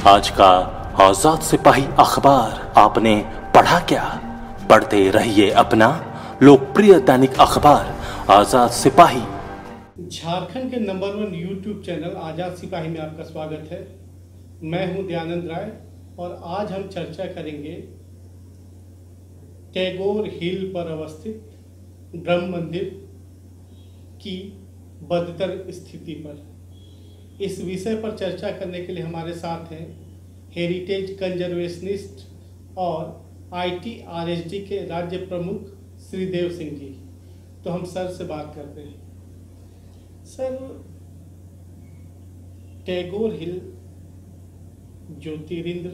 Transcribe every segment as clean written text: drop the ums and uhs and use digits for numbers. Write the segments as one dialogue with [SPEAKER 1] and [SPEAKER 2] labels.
[SPEAKER 1] आज का आजाद सिपाही अखबार आपने पढ़ा क्या? पढ़ते रहिए अपना लोकप्रिय दैनिक अखबार आजाद सिपाही।
[SPEAKER 2] झारखंड के नंबर 1 यूट्यूब चैनल आजाद सिपाही में आपका स्वागत है। मैं हूं दयानंद राय और आज हम चर्चा करेंगे टैगोर हिल पर अवस्थित ब्रह्म मंदिर की बदतर स्थिति पर। इस विषय पर चर्चा करने के लिए हमारे साथ हैं हेरिटेज कंजर्वेशनिस्ट और ITRSD के राज्य प्रमुख श्री देव सिंह जी। तो हम सर से बात करते हैं। सर, टैगोर हिल ज्योतिरिंद्र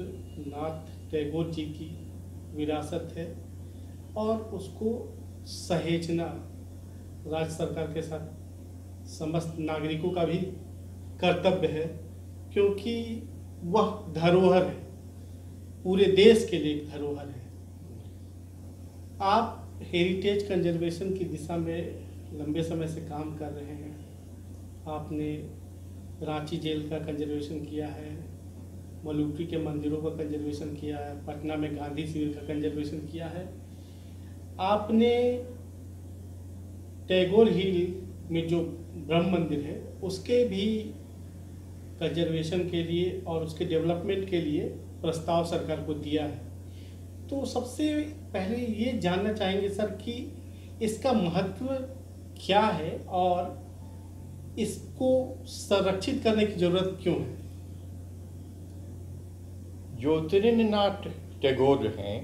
[SPEAKER 2] नाथ टैगोर जी की विरासत है और उसको सहेजना राज्य सरकार के साथ समस्त नागरिकों का भी कर्तव्य है, क्योंकि वह धरोहर है, पूरे देश के लिए एक धरोहर है। आप हेरिटेज कंजर्वेशन की दिशा में लंबे समय से काम कर रहे हैं। आपने रांची जेल का कंजर्वेशन किया है, मलुट्री के मंदिरों का कंजर्वेशन किया है, पटना में गांधी शिविर का कंजर्वेशन किया है। आपने टैगोर हिल में जो ब्रह्म मंदिर है उसके भी कंजर्वेशन के लिए और उसके डेवलपमेंट के लिए प्रस्ताव सरकार को दिया है। तो सबसे पहले ये जानना चाहेंगे सर कि इसका महत्व क्या है और इसको संरक्षित करने की जरूरत क्यों है?
[SPEAKER 3] ज्योतिरिंद्रनाथ टैगोर हैं,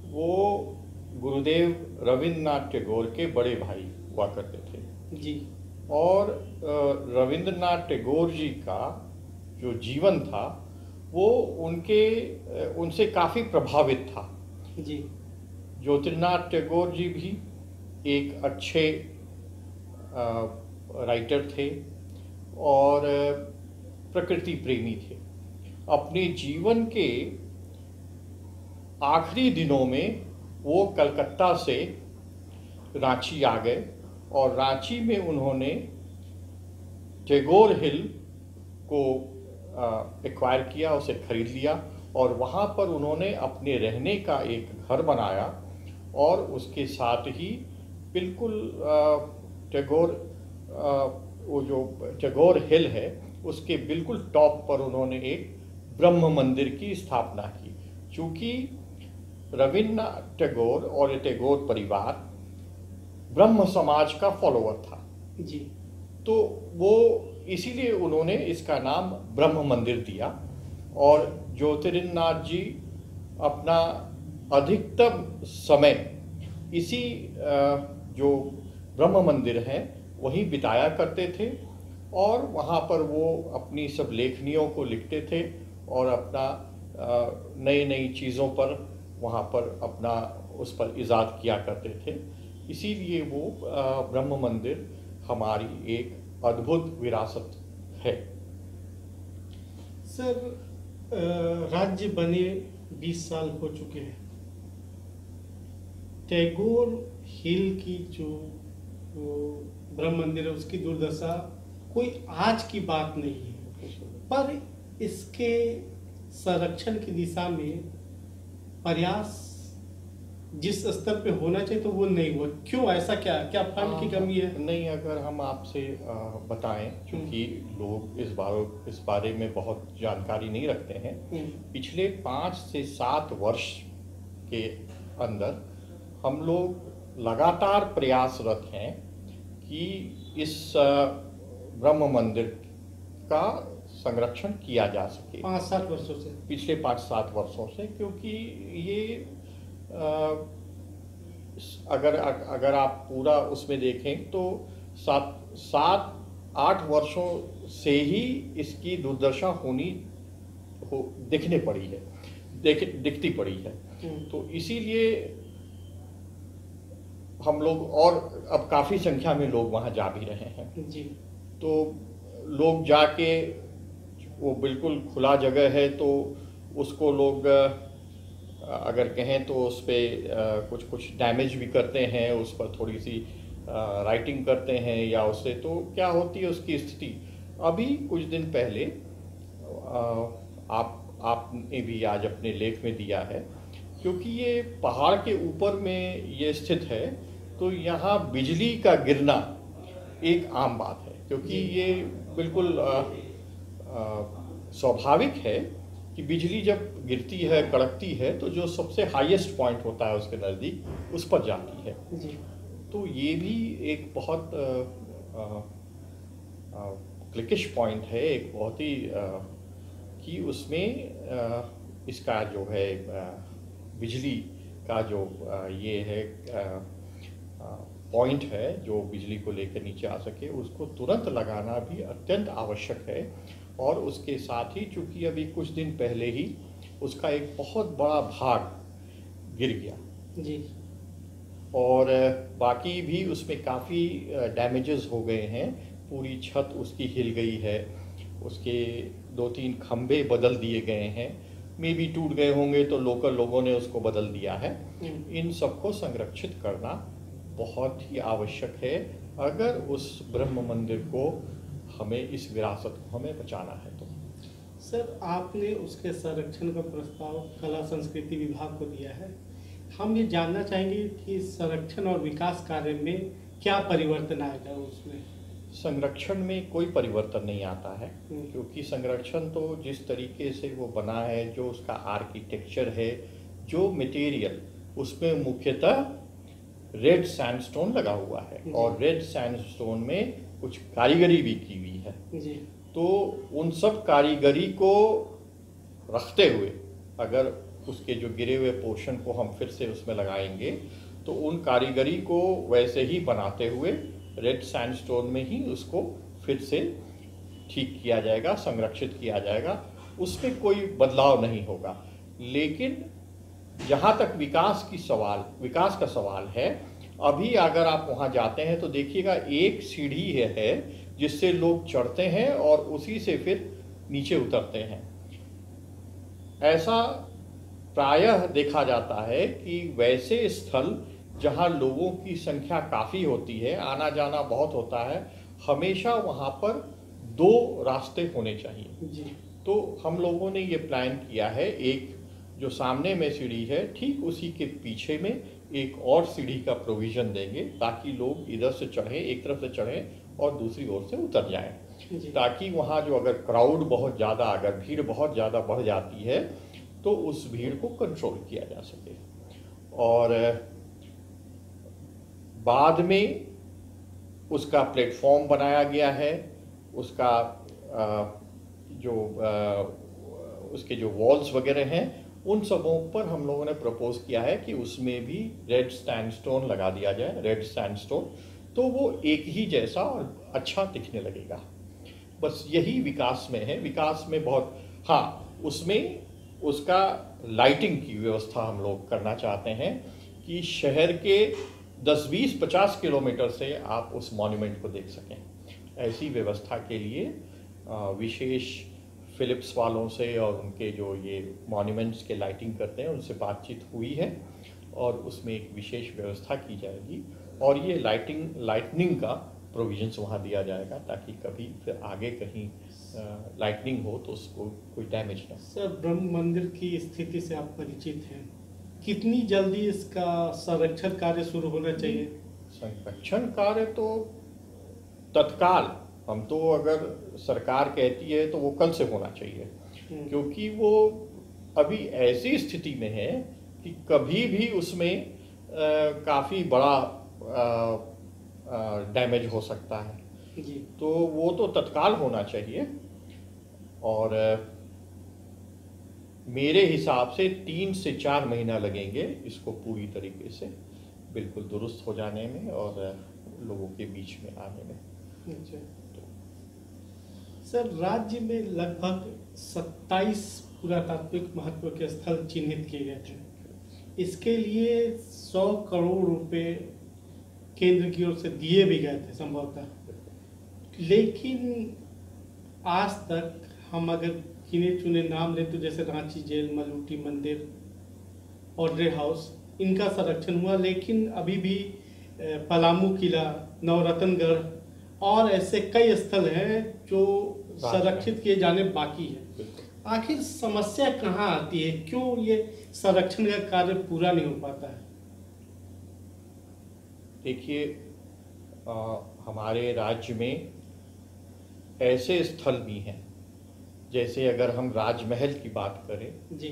[SPEAKER 3] वो गुरुदेव रविंद्रनाथ टैगोर के बड़े भाई हुआ करते थे
[SPEAKER 2] जी। और
[SPEAKER 3] रविंद्रनाथ टैगोर जी का जो जीवन था वो उनसे काफ़ी प्रभावित था
[SPEAKER 2] जी।
[SPEAKER 3] ज्योतिरिंद्रनाथ टैगोर जी भी एक अच्छे राइटर थे और प्रकृति प्रेमी थे। अपने जीवन के आखिरी दिनों में वो कलकत्ता से रांची आ गए और रांची में उन्होंने टैगोर हिल को एक्वायर किया, उसे खरीद लिया और वहाँ पर उन्होंने अपने रहने का एक घर बनाया और उसके साथ ही बिल्कुल टैगोर वो जो टैगोर हिल है उसके बिल्कुल टॉप पर उन्होंने एक ब्रह्म मंदिर की स्थापना की। चूँकि रविन्द्रनाथ टैगोर और ये टैगोर परिवार ब्रह्म समाज का फॉलोअर था
[SPEAKER 2] जी,
[SPEAKER 3] तो वो इसीलिए उन्होंने इसका नाम ब्रह्म मंदिर दिया। और ज्योतिरिंद्रनाथ जी अपना अधिकतम समय इसी जो ब्रह्म मंदिर है वहीं बिताया करते थे और वहाँ पर वो अपनी सब लेखनियों को लिखते थे और अपना नई नई चीज़ों पर वहाँ पर अपना उस पर इजाद किया करते थे। इसीलिए वो ब्रह्म मंदिर हमारी एक अद्भुत विरासत है।
[SPEAKER 2] सर, राज्य बने 20 साल हो चुके हैं। टैगोर हिल की जो ब्रह्म मंदिर है उसकी दुर्दशा कोई आज की बात नहीं है, पर इसके संरक्षण की दिशा में प्रयास जिस स्तर पे होना चाहिए तो वो नहीं हुआ। क्यों? ऐसा क्या फंड की कमी है?
[SPEAKER 3] नहीं, अगर हम आपसे बताएं, क्योंकि लोग इस बारे में बहुत जानकारी नहीं रखते हैं। पिछले 5 से 7 वर्ष के अंदर हम लोग लगातार प्रयासरत हैं कि इस ब्रह्म मंदिर का संरक्षण किया जा सके।
[SPEAKER 2] 5-7 वर्षों से,
[SPEAKER 3] पिछले 5-7 वर्षों से, क्योंकि ये अगर आप पूरा उसमें देखें तो 7-8 वर्षों से ही इसकी दुर्दशा दिखने पड़ी है, दिखती पड़ी है। तो इसीलिए हम लोग, और अब काफ़ी संख्या में लोग वहाँ जा भी रहे हैं
[SPEAKER 2] जी।
[SPEAKER 3] तो लोग जाके, वो बिल्कुल खुला जगह है तो उसको लोग अगर कहें तो उस पर कुछ डैमेज भी करते हैं, उस पर थोड़ी सी राइटिंग करते हैं या उससे, तो क्या होती है उसकी स्थिति। अभी कुछ दिन पहले आप आपने भी आज अपने लेख में दिया है, क्योंकि ये पहाड़ के ऊपर में ये स्थित है, तो यहाँ बिजली का गिरना एक आम बात है, क्योंकि ये बिल्कुल स्वाभाविक है कि बिजली जब गिरती है, कड़कती है, तो जो सबसे हाईएस्ट पॉइंट होता है उसके नज़दीक, उस पर जाती है जी। तो ये भी एक बहुत क्लिकिश पॉइंट है, एक बहुत ही कि उसमें इसका जो है बिजली का जो ये है पॉइंट है जो बिजली को लेकर नीचे आ सके, उसको तुरंत लगाना भी अत्यंत आवश्यक है। और उसके साथ ही चूंकि अभी कुछ दिन पहले ही उसका एक बहुत बड़ा भाग गिर गया जी, और बाकी भी उसमें काफ़ी डैमेजेस हो गए हैं, पूरी छत उसकी हिल गई है, उसके 2-3 खंभे बदल दिए गए हैं, मे भी टूट गए होंगे तो लोकल लोगों ने उसको बदल दिया है। इन सबको संरक्षित करना बहुत ही आवश्यक है अगर उस ब्रह्म मंदिर को हमें, इस विरासत को हमें बचाना है तो।
[SPEAKER 2] सर, आपने उसके संरक्षण का प्रस्ताव कला संस्कृति विभाग को दिया है। हम ये जानना चाहेंगे कि संरक्षण और विकास कार्य में क्या परिवर्तन आएगा उसमें?
[SPEAKER 3] संरक्षण में कोई परिवर्तन नहीं आता है, क्योंकि संरक्षण तो जिस तरीके से वो बना है, जो उसका आर्किटेक्चर है, जो मटेरियल, उसमें मुख्यतः रेड सैंडस्टोन लगा हुआ है, और रेड सैंडस्टोन में कुछ कारीगरी भी की हुई है जी। तो उन सब कारीगरी को रखते हुए अगर उसके जो गिरे हुए पोर्शन को हम फिर से उसमें लगाएंगे, तो उन कारीगरी को वैसे ही बनाते हुए रेड सैंडस्टोन में ही उसको फिर से ठीक किया जाएगा, संरक्षित किया जाएगा, उसमें कोई बदलाव नहीं होगा। लेकिन जहाँ तक विकास का सवाल है, अभी अगर आप वहाँ जाते हैं तो देखिएगा एक सीढ़ी है जिससे लोग चढ़ते हैं और उसी से फिर नीचे उतरते हैं। ऐसा प्रायः देखा जाता है कि वैसे स्थल जहाँ लोगों की संख्या काफ़ी होती है, आना जाना बहुत होता है, हमेशा वहाँ पर 2 रास्ते होने चाहिए जी। तो हम लोगों ने ये प्लान किया है, एक जो सामने में सीढ़ी है, ठीक उसी के पीछे में एक और सीढ़ी का प्रोविज़न देंगे, ताकि लोग इधर से चढ़ें, एक तरफ से चढ़ें और दूसरी ओर से उतर जाएं, ताकि वहाँ जो अगर क्राउड बहुत ज़्यादा, अगर भीड़ बहुत ज़्यादा बढ़ जाती है तो उस भीड़ को कंट्रोल किया जा सके। और बाद में उसका प्लेटफॉर्म बनाया गया है, उसका उसके जो वॉल्स वगैरह हैं, उन सबों पर हम लोगों ने प्रपोज किया है कि उसमें भी रेड सैंडस्टोन लगा दिया जाए, रेड सैंडस्टोन, तो वो एक ही जैसा और अच्छा दिखने लगेगा। बस यही विकास में है। विकास में बहुत, हाँ, उसमें उसका लाइटिंग की व्यवस्था हम लोग करना चाहते हैं कि शहर के 10, 20, 50 किलोमीटर से आप उस मॉन्यूमेंट को देख सकें। ऐसी व्यवस्था के लिए विशेष फिलिप्स वालों से और उनके जो ये मॉन्यूमेंट्स के लाइटिंग करते हैं उनसे बातचीत हुई है, और उसमें एक विशेष व्यवस्था की जाएगी, और ये लाइटनिंग का प्रोविजंस वहाँ दिया जाएगा, ताकि कभी फिर आगे कहीं लाइटनिंग हो तो उसको कोई डैमेज ना।
[SPEAKER 2] सर, ब्रह्म मंदिर की स्थिति से आप परिचित हैं, कितनी जल्दी इसका संरक्षण कार्य शुरू होना चाहिए?
[SPEAKER 3] संरक्षण कार्य तो तत्काल, हम तो अगर सरकार कहती है तो वो कल से होना चाहिए, क्योंकि वो अभी ऐसी स्थिति में है कि कभी भी उसमें काफ़ी बड़ा डैमेज हो सकता है जी। तो वो तो तत्काल होना चाहिए, और मेरे हिसाब से 3 से 4 महीना लगेंगे इसको पूरी तरीके से बिल्कुल दुरुस्त हो जाने में और लोगों के बीच में आने में।
[SPEAKER 2] अच्छा। सर, राज्य में लगभग 27 पुरातात्विक महत्व के स्थल चिन्हित किए गए थे। इसके लिए 100 करोड़ रुपए केंद्र की ओर से दिए भी गए थे संभवतः, लेकिन आज तक हम अगर गिने चुने नाम लें तो जैसे रांची जेल, मलूटी मंदिर और ऑड्रे हाउस, इनका संरक्षण हुआ, लेकिन अभी भी पलामू किला, नवरत्नगढ़ और ऐसे कई स्थल हैं जो संरक्षित किए जाने बाकी है। आखिर समस्या कहाँ आती है, क्यों ये संरक्षण का कार्य पूरा नहीं हो पाता है?
[SPEAKER 3] देखिए, हमारे राज्य में ऐसे स्थल भी हैं, जैसे अगर हम राजमहल की बात करें
[SPEAKER 2] जी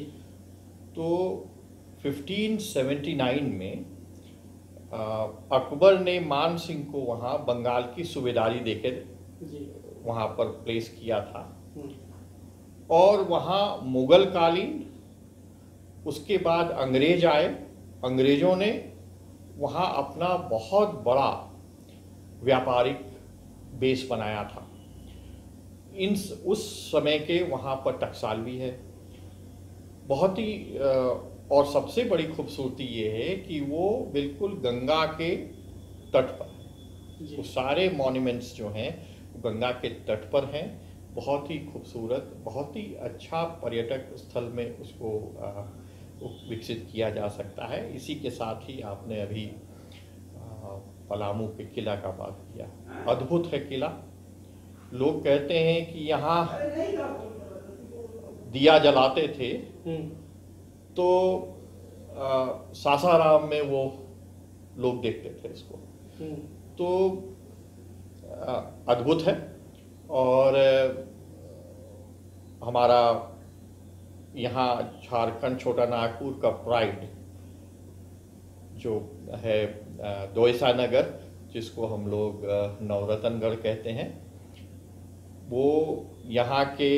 [SPEAKER 3] तो 1579 में अकबर ने मान सिंह को वहाँ बंगाल की सूबेदारी देकर
[SPEAKER 2] जी
[SPEAKER 3] वहाँ पर प्लेस किया था।
[SPEAKER 2] हम्म,
[SPEAKER 3] और वहाँ मुगल कालीन, उसके बाद अंग्रेज आए, अंग्रेजों ने वहाँ अपना बहुत बड़ा व्यापारिक बेस बनाया था। उस समय के वहाँ पर टकसाल भी है बहुत ही, और सबसे बड़ी खूबसूरती ये है कि वो बिल्कुल गंगा के तट पर है।
[SPEAKER 2] जी
[SPEAKER 3] वो सारे मॉन्यूमेंट्स जो हैं वो गंगा के तट पर हैं। बहुत ही खूबसूरत, बहुत ही अच्छा पर्यटक स्थल में उसको विकसित किया जा सकता है। इसी के साथ ही आपने अभी पलामू के किला का बात किया, अद्भुत है किला। लोग कहते हैं कि यहाँ दिया जलाते थे तो सासाराम में वो लोग देखते थे इसको, तो अद्भुत है। और हमारा यहाँ झारखंड छोटा नागपुर का प्राइड जो है दोयसा नगर, जिसको हम लोग नवरत्नगढ़ कहते हैं, वो यहाँ के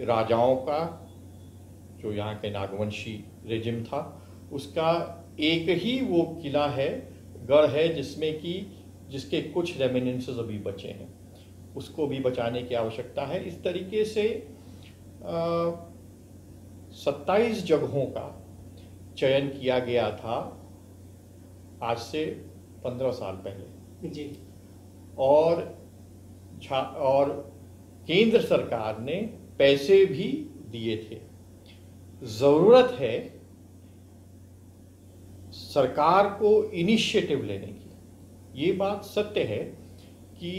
[SPEAKER 3] राजाओं का, जो यहाँ के नागवंशी रेजिम था, उसका एक ही वो किला है, गढ़ है, जिसके कुछ रेमिनेंसेस अभी बचे हैं। उसको भी बचाने की आवश्यकता है। इस तरीके से 27 जगहों का चयन किया गया था आज से 15 साल पहले
[SPEAKER 2] जी
[SPEAKER 3] और केंद्र सरकार ने पैसे भी दिए थे। जरूरत है सरकार को इनिशिएटिव लेने की। ये बात सत्य है कि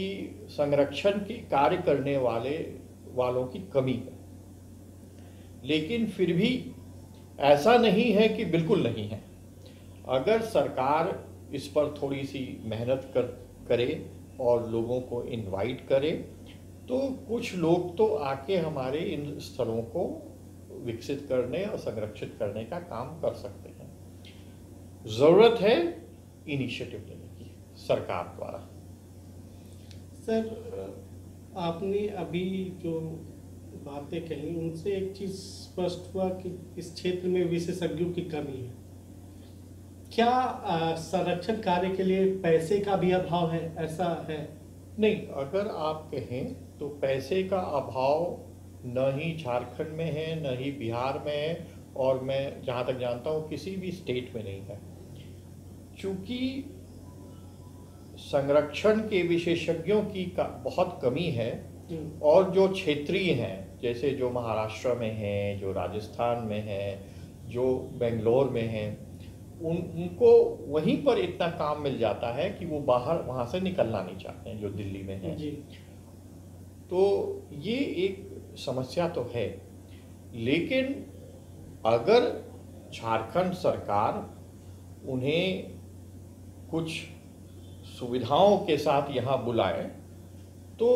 [SPEAKER 3] संरक्षण के कार्य करने वालों की कमी है, लेकिन फिर भी ऐसा नहीं है कि बिल्कुल नहीं है। अगर सरकार इस पर थोड़ी सी मेहनत करे और लोगों को इनवाइट करे तो कुछ लोग तो आके हमारे इन स्थलों को विकसित करने और संरक्षित करने का काम कर सकते हैं। जरूरत है इनिशिएटिव लेने की सरकार द्वारा।
[SPEAKER 2] सर, आपने अभी जो बातें कही उनसे एक चीज स्पष्ट हुआ कि इस क्षेत्र में विशेषज्ञों की कमी है। क्या संरक्षण कार्य के लिए पैसे का भी अभाव है, ऐसा है?
[SPEAKER 3] नहीं, अगर आप कहें तो पैसे का अभाव न ही झारखंड में है, न ही बिहार में है, और मैं जहाँ तक जानता हूँ किसी भी स्टेट में नहीं है। क्योंकि संरक्षण के विशेषज्ञों की बहुत कमी है, और जो क्षेत्रीय हैं, जैसे जो महाराष्ट्र में हैं, जो राजस्थान में हैं, जो बेंगलोर में हैं, उनको वहीं पर इतना काम मिल जाता है कि वो बाहर वहाँ से निकलना नहीं चाहते हैं, जो दिल्ली में हैं। तो ये एक समस्या तो है, लेकिन अगर झारखंड सरकार उन्हें कुछ सुविधाओं के साथ यहाँ बुलाए तो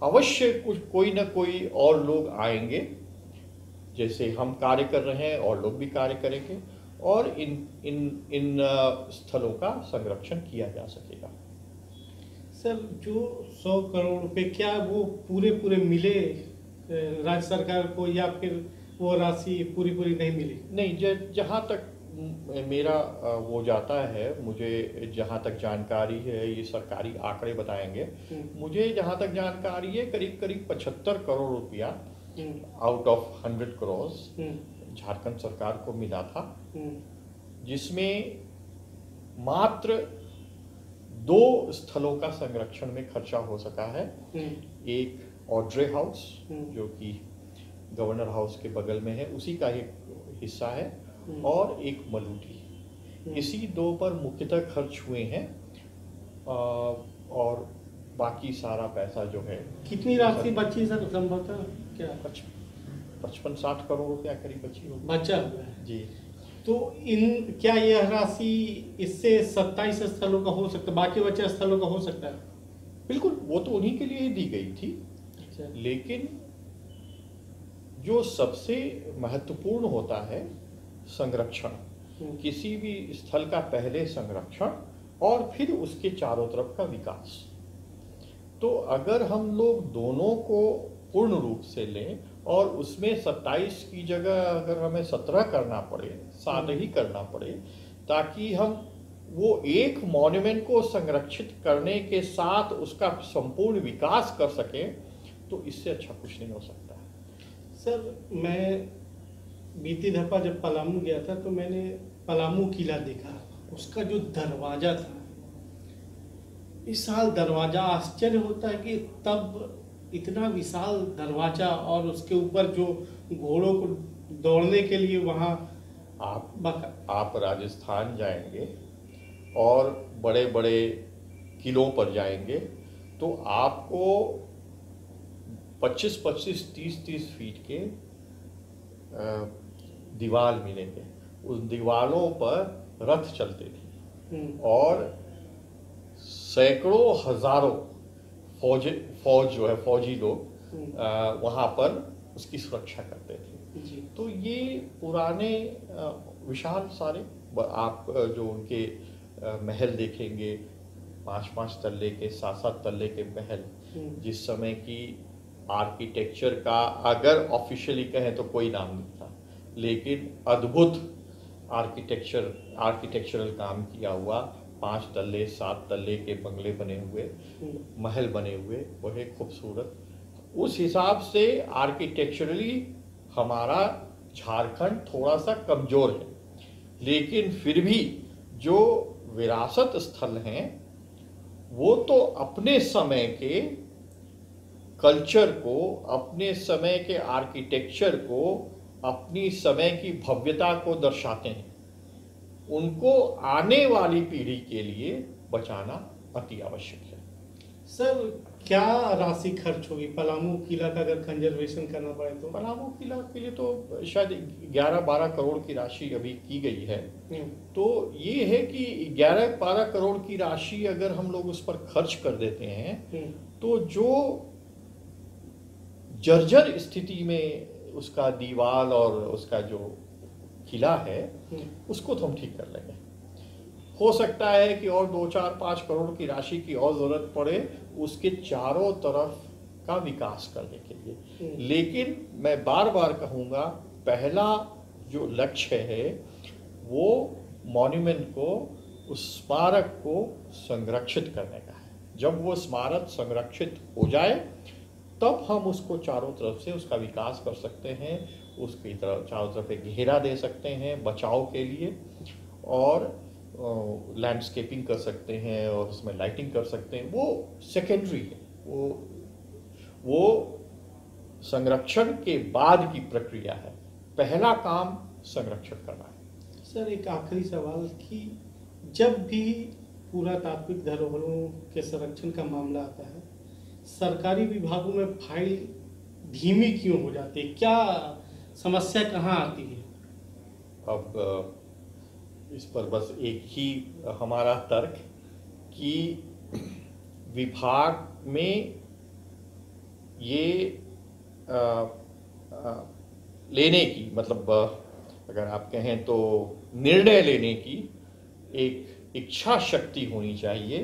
[SPEAKER 3] अवश्य कोई ना कोई और लोग आएंगे। जैसे हम कार्य कर रहे हैं और लोग भी कार्य करेंगे, और इन स्थलों का संरक्षण किया जा सकेगा।
[SPEAKER 2] सर, जो 100 करोड़ रुपए क्या वो पूरे मिले राज्य सरकार को, या फिर वो राशि पूरी नहीं मिली?
[SPEAKER 3] नहीं, जहाँ तक मेरा वो जाता है, मुझे जहाँ तक जानकारी है, ये सरकारी आंकड़े बताएंगे, मुझे जहाँ तक जानकारी है करीब 75 करोड़ रुपया आउट ऑफ 100 करोड़ झारखंड सरकार को मिला था, जिसमें मात्र 2 स्थलों का संरक्षण में खर्चा हो सका है। एक ऑड्रे हाउस जो कि गवर्नर हाउस के बगल में है, उसी का एक हिस्सा है, और एक मलूटी। इसी 2 पर मुख्यतः खर्च हुए हैं, और बाकी सारा पैसा जो है।
[SPEAKER 2] कितनी राशि बची सर संभवतः? क्या
[SPEAKER 3] 55-60 करोड़ रुपया करीब बची होगी।
[SPEAKER 2] बचा हुआ है
[SPEAKER 3] जी।
[SPEAKER 2] तो क्या यह राशि इससे 27 स्थलों का हो सकता है, बाकी बचे स्थलों का हो सकता है?
[SPEAKER 3] बिल्कुल, वो तो उन्हीं के लिए ही दी गई थी।
[SPEAKER 2] अच्छा।
[SPEAKER 3] लेकिन जो सबसे महत्वपूर्ण होता है संरक्षण, किसी भी स्थल का पहले संरक्षण और फिर उसके चारों तरफ का विकास। तो अगर हम लोग दोनों को पूर्ण रूप से लें और उसमें 27 की जगह अगर हमें 17 करना पड़े, 7 ही करना पड़े, ताकि हम वो एक मॉन्यूमेंट को संरक्षित करने के साथ उसका संपूर्ण विकास कर सकें, तो इससे अच्छा कुछ नहीं हो सकता।
[SPEAKER 2] सर, मैं बीती दफा जब पलामू गया था तो मैंने पलामू किला देखा। उसका जो दरवाजा था, विशाल दरवाजा, आश्चर्य होता है कि तब इतना विशाल दरवाजा और उसके ऊपर जो घोड़ों को दौड़ने के लिए वहाँ आप
[SPEAKER 3] राजस्थान जाएंगे और बड़े बड़े किलों पर जाएंगे तो आपको 25-25, 30-30 फीट के दीवार मिलेंगे। उस दीवारों पर रथ चलते थे और सैकड़ों हजारों फौजी लोग वहां पर उसकी सुरक्षा करते थे। तो ये पुराने विशाल सारे आप जो उनके महल देखेंगे, 5-5 तल्ले के, 7-7 तल्ले के महल, जिस समय की आर्किटेक्चर का अगर ऑफिशियली कहें तो कोई नाम नहीं था, लेकिन अद्भुत आर्किटेक्चरल काम किया हुआ 5 तल्ले 7 तल्ले के बंगले बने हुए, महल बने हुए, बड़े खूबसूरत। उस हिसाब से आर्किटेक्चरली हमारा झारखंड थोड़ा सा कमजोर है, लेकिन फिर भी जो विरासत स्थल हैं वो तो अपने समय के कल्चर को, अपने समय के आर्किटेक्चर को, अपनी समय की भव्यता को दर्शाते हैं। उनको आने वाली पीढ़ी के लिए बचाना अति आवश्यक है।
[SPEAKER 2] सर, क्या राशि खर्च होगी पलामू किला का अगर कंजर्वेशन करना पड़े तो?
[SPEAKER 3] पलामू किला के लिए तो शायद 11-12 करोड़ की राशि अभी की गई है। तो ये है कि 11-12 करोड़ की राशि अगर हम लोग उस पर खर्च कर देते हैं तो जो जर्जर स्थिति में उसका दीवार और उसका जो किला है उसको तो हम ठीक कर लेंगे। हो सकता है कि और 2-4-5 करोड़ की राशि की और जरूरत पड़े उसके चारों तरफ का विकास करने के लिए। लेकिन मैं बार बार कहूँगा, पहला जो लक्ष्य है वो मॉन्यूमेंट को, उस स्मारक को संरक्षित करने का है। जब वो स्मारक संरक्षित हो जाए तब हम उसको चारों तरफ से उसका विकास कर सकते हैं, उसकी तरफ चारों तरफ एक घेरा दे सकते हैं बचाव के लिए, और लैंडस्केपिंग कर सकते हैं और उसमें लाइटिंग कर सकते हैं। वो सेकेंडरी है, वो संरक्षण के बाद की प्रक्रिया है। पहला काम संरक्षण करना है।
[SPEAKER 2] सर, एक आखिरी सवाल कि जब भी पुरातात्विक धरोहरों के संरक्षण का मामला आता है, सरकारी विभागों में फाइल धीमी क्यों हो जाती है? क्या समस्या कहाँ आती है?
[SPEAKER 3] अब इस पर बस एक ही हमारा तर्क कि विभाग में ये लेने की, मतलब अगर आप कहें तो निर्णय लेने की एक इच्छा शक्ति होनी चाहिए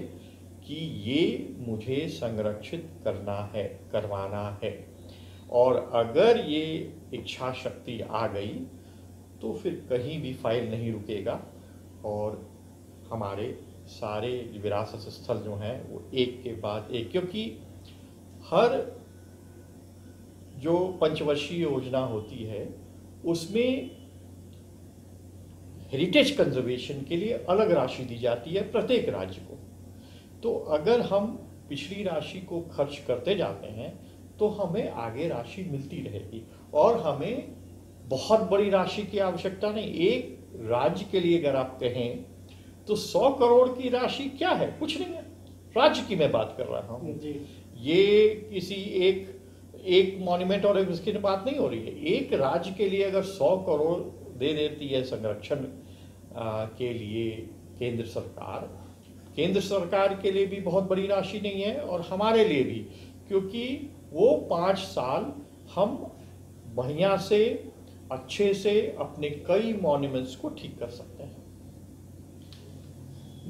[SPEAKER 3] कि ये मुझे संरक्षित करना है, करवाना है। और अगर ये इच्छा शक्ति आ गई तो फिर कहीं भी फाइल नहीं रुकेगा और हमारे सारे विरासत स्थल जो हैं वो एक के बाद एक, क्योंकि हर जो पंचवर्षीय योजना होती है उसमें हेरिटेज कंजर्वेशन के लिए अलग राशि दी जाती है प्रत्येक राज्य को। तो अगर हम पिछली राशि को खर्च करते जाते हैं तो हमें आगे राशि मिलती रहेगी, और हमें बहुत बड़ी राशि की आवश्यकता नहीं। एक राज्य के लिए अगर आप कहें तो 100 करोड़ की राशि क्या है, कुछ नहीं है। राज्य की मैं बात कर रहा हूँ, ये किसी एक एक मॉन्यूमेंट और इसकी बात नहीं हो रही है। एक राज्य के लिए अगर 100 करोड़ दे देती है संरक्षण के लिए केंद्र सरकार के लिए भी बहुत बड़ी राशि नहीं है, और हमारे लिए भी, क्योंकि वो 5 साल हम बढ़िया से अच्छे से अपने कई मॉन्यूमेंट्स को ठीक कर सकते हैं।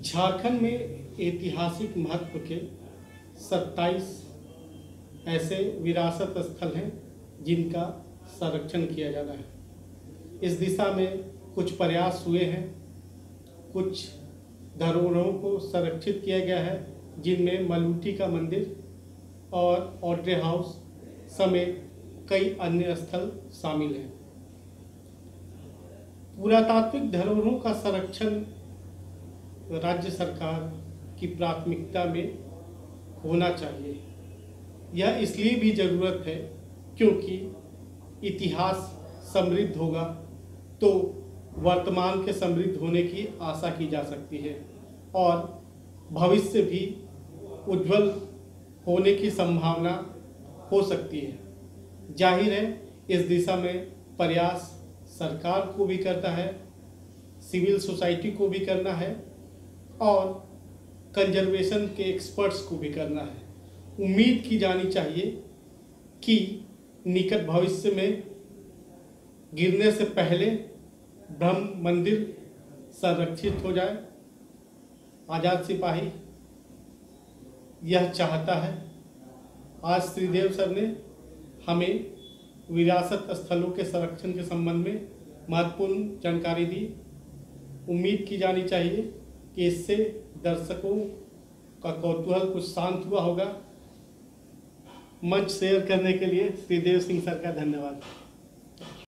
[SPEAKER 2] झारखंड में ऐतिहासिक महत्व के 27 ऐसे विरासत स्थल हैं जिनका संरक्षण किया जाना है। इस दिशा में कुछ प्रयास हुए हैं। कुछ धरोहरों को संरक्षित किया गया है, जिनमें मलूटी का मंदिर और ऑड्रे हाउस समेत कई अन्य स्थल शामिल हैं। पुरातात्विक धरोहरों का संरक्षण राज्य सरकार की प्राथमिकता में होना चाहिए। यह इसलिए भी ज़रूरत है क्योंकि इतिहास समृद्ध होगा तो वर्तमान के समृद्ध होने की आशा की जा सकती है और भविष्य भी उज्जवल होने की संभावना हो सकती है। जाहिर है इस दिशा में प्रयास सरकार को भी करना है, सिविल सोसाइटी को भी करना है और कंजर्वेशन के एक्सपर्ट्स को भी करना है। उम्मीद की जानी चाहिए कि निकट भविष्य में गिरने से पहले ब्रह्म मंदिर संरक्षित हो जाए। आज़ाद सिपाही यह चाहता है। आज श्रीदेव सर ने हमें विरासत स्थलों के संरक्षण के संबंध में महत्वपूर्ण जानकारी दी। उम्मीद की जानी चाहिए कि इससे दर्शकों का कौतूहल कुछ शांत हुआ होगा। मंच शेयर करने के लिए श्रीदेव सिंह सर का धन्यवाद।